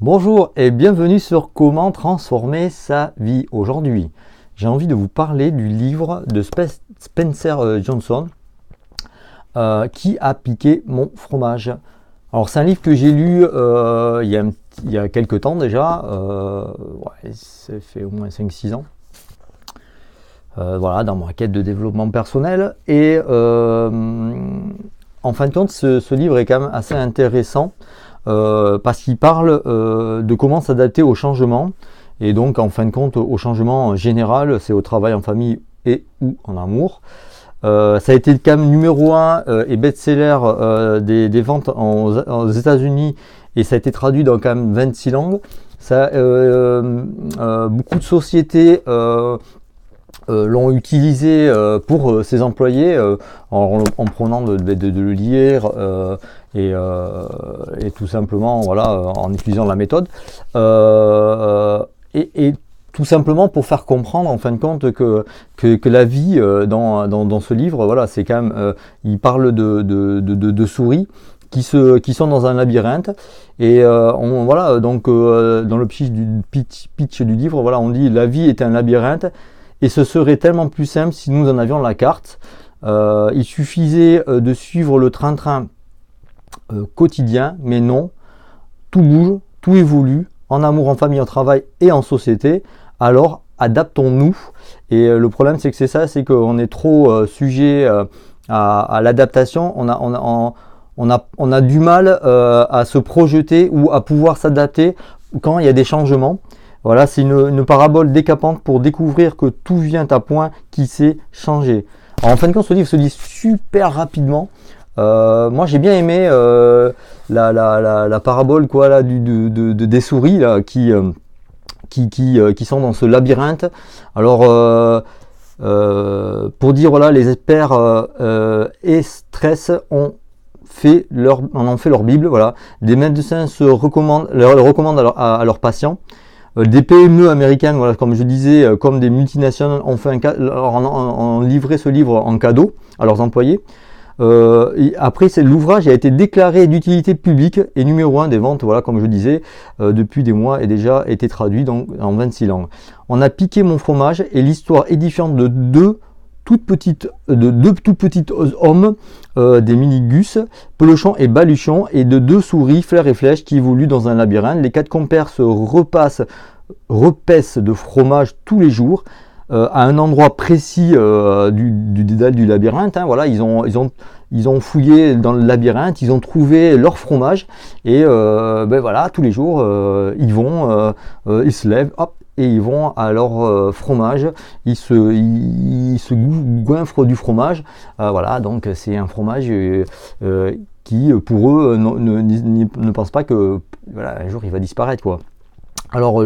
Bonjour et bienvenue sur Comment transformer sa vie. Aujourd'hui, j'ai envie de vous parler du livre de Spencer Johnson qui a piqué mon fromage. Alors c'est un livre que j'ai lu il y a quelques temps déjà, ça fait au moins 5-6 ans. Dans ma quête de développement personnel et en fin de compte ce livre est quand même assez intéressant parce qu'il parle de comment s'adapter au changement et donc en fin de compte au changement en général, c'est au travail, en famille et ou en amour. Ça a été quand même numéro 1 et best-seller des ventes aux États-Unis et ça a été traduit dans quand même 26 langues. Beaucoup de sociétés l'ont utilisé pour ses employés en prenant de le lire et tout simplement en utilisant la méthode et tout simplement pour faire comprendre en fin de compte que la vie dans ce livre, c'est quand même il parle de souris qui sont dans un labyrinthe et dans le pitch du livre, on dit la vie est un labyrinthe. Et ce serait tellement plus simple si nous en avions la carte. Il suffisait de suivre le train-train quotidien, mais non, tout bouge, tout évolue, en amour, en famille, en travail et en société. Alors, adaptons-nous. Et le problème, c'est qu'on est trop sujet à l'adaptation. On a du mal à se projeter ou à pouvoir s'adapter quand il y a des changements. Voilà, c'est une parabole décapante pour découvrir que tout vient à point qui s'est changé. Alors, en fin de compte, ce livre se lit super rapidement. Moi, j'ai bien aimé la parabole des souris là, qui sont dans ce labyrinthe. Alors, pour dire les experts et stress ont fait leur Bible. Voilà, des médecins le recommandent à leurs patients. Des PME américaines, comme je disais, comme des multinationales ont livré ce livre en cadeau à leurs employés. Après, l'ouvrage a été déclaré d'utilité publique et numéro 1 des ventes, comme je disais, depuis des mois et déjà été traduit en 26 langues. On a piqué mon fromage et l'histoire édifiante de deux tout petits hommes, des mini-gus, Pelochon et Baluchon, et de deux souris, Fleur et Flèche, qui évoluent dans un labyrinthe. Les 4 compères se repaissent de fromage tous les jours, à un endroit précis du dédale du labyrinthe. Ils ont fouillé dans le labyrinthe, ils ont trouvé leur fromage, et tous les jours, ils se lèvent, hop, et ils vont à leur fromage, ils se goinfrent du fromage. Donc c'est un fromage qui pour eux ne pense pas que un jour il va disparaître, quoi. Alors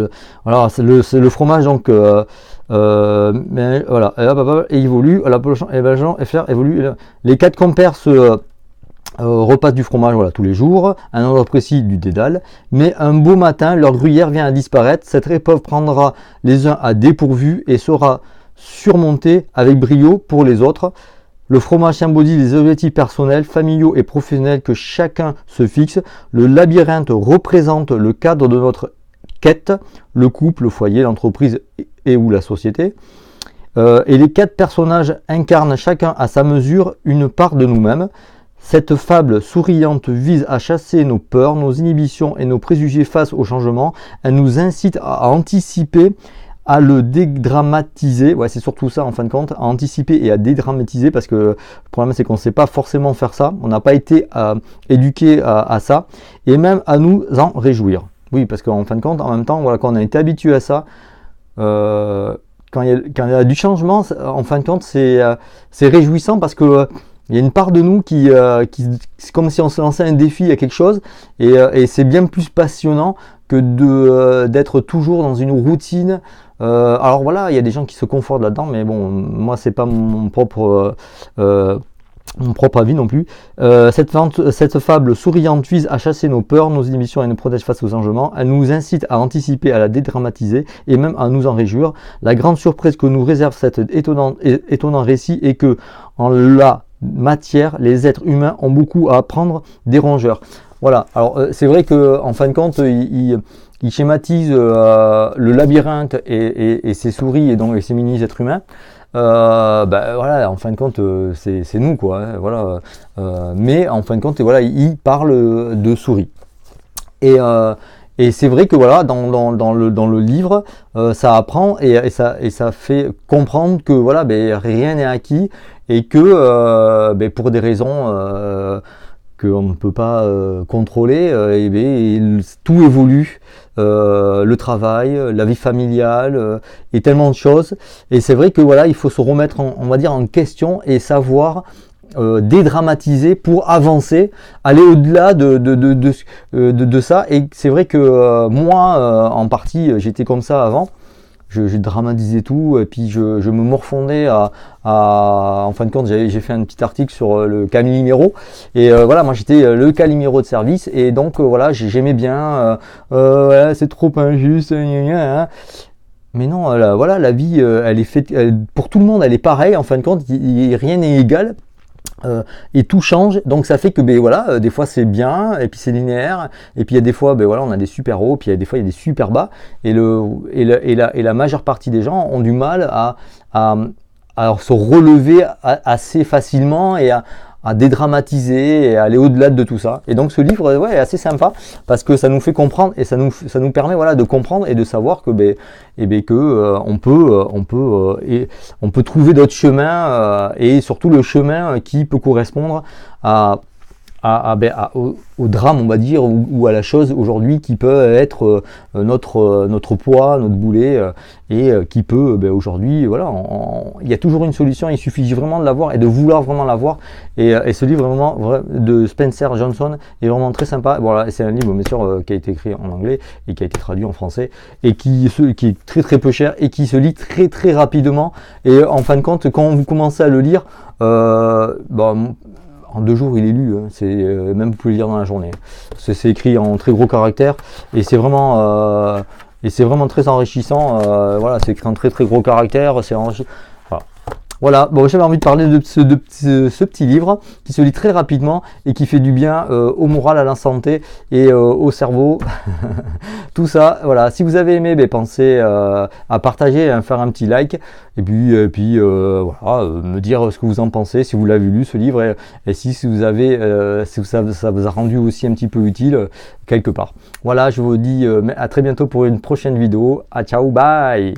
c'est le fromage donc et évolue, la Pelochon et Baluchon et Fleur évolue. Les 4 compères se repassent du fromage tous les jours, à un endroit précis du dédale, mais un beau matin, leur gruyère vient à disparaître. Cette épreuve prendra les uns à dépourvu et sera surmontée avec brio pour les autres. Le fromage symbolise les objectifs personnels, familiaux et professionnels que chacun se fixe. Le labyrinthe représente le cadre de notre quête, le couple, le foyer, l'entreprise et ou la société. Et les 4 personnages incarnent chacun à sa mesure une part de nous-mêmes. Cette fable souriante vise à chasser nos peurs, nos inhibitions et nos préjugés face au changement. Elle nous incite à anticiper, à le dédramatiser. C'est surtout ça en fin de compte, à anticiper et à dédramatiser, parce que le problème c'est qu'on ne sait pas forcément faire ça. On n'a pas été éduqué à ça, et même à nous en réjouir. Oui, parce qu'en fin de compte, en même temps, quand on a été habitué à ça, quand il y a du changement, en fin de compte, c'est réjouissant parce que il y a une part de nous qui c'est comme si on se lançait un défi à quelque chose, et c'est bien plus passionnant que d'être toujours dans une routine. Il y a des gens qui se confortent là-dedans, mais bon, moi c'est pas mon propre avis non plus. Cette fable souriante vise à chasser nos peurs, nos inhibitions et nous protège face aux changements. Elle nous incite à anticiper, à la dédramatiser et même à nous en réjouir. La grande surprise que nous réserve cet étonnant récit est que en la matière, les êtres humains ont beaucoup à apprendre des rongeurs. Voilà, alors c'est vrai que en fin de compte, il schématise le labyrinthe et ses souris et donc et ses mini êtres humains. Voilà, en fin de compte, c'est nous quoi, hein, voilà. Mais en fin de compte, voilà, il parle de souris. Et c'est vrai que voilà, dans le livre, ça apprend et ça fait comprendre que voilà, rien n'est acquis et que pour des raisons qu'on ne peut pas contrôler, tout évolue, le travail, la vie familiale, et tellement de choses. Et c'est vrai que voilà, il faut se remettre on va dire en question et savoir dédramatiser pour avancer, aller au-delà de ça. Et c'est vrai que moi, en partie, j'étais comme ça avant. Je dramatisais tout et puis je me morfondais en fin de compte, j'ai fait un petit article sur le Calimero et voilà, moi j'étais le Calimero de service et donc voilà, j'aimais bien ouais, c'est trop injuste, hein. Mais non, voilà, la vie, elle est faite pour tout le monde, elle est pareille en fin de compte, rien n'est égal. Et tout change, donc ça fait que voilà, des fois c'est bien, et puis c'est linéaire, et puis il y a des fois voilà, on a des super hauts, puis il y a des fois il y a des super bas, et la majeure partie des gens ont du mal à se relever assez facilement et à dédramatiser et à aller au-delà de tout ça. Et donc ce livre ouais, est assez sympa parce que ça nous fait comprendre et ça nous permet voilà, de comprendre et de savoir que on peut trouver d'autres chemins et surtout le chemin qui peut correspondre au drame, on va dire, ou à la chose aujourd'hui qui peut être notre poids, notre boulet, et qui peut aujourd'hui, voilà, il y a toujours une solution, il suffit vraiment de l'avoir et de vouloir vraiment l'avoir. Et ce livre vraiment de Spencer Johnson est vraiment très sympa. Voilà, c'est un livre bien sûr qui a été écrit en anglais et qui a été traduit en français et qui est très très peu cher et qui se lit très très rapidement. Et en fin de compte, quand vous commencez à le lire, en 2 jours il est lu, hein. C'est même vous pouvez le lire dans la journée. C'est écrit en très gros caractères et c'est vraiment très enrichissant. Voilà, c'est écrit en très très gros caractères, c'est enrichissant. Voilà, bon, j'avais envie de parler de ce petit livre qui se lit très rapidement et qui fait du bien au moral, à la santé et au cerveau. Tout ça, voilà. Si vous avez aimé, pensez à partager, à faire un petit like et puis voilà, me dire ce que vous en pensez, si vous l'avez lu ce livre et si vous avez, si ça vous a rendu aussi un petit peu utile quelque part. Voilà, je vous dis à très bientôt pour une prochaine vidéo. À ciao, bye.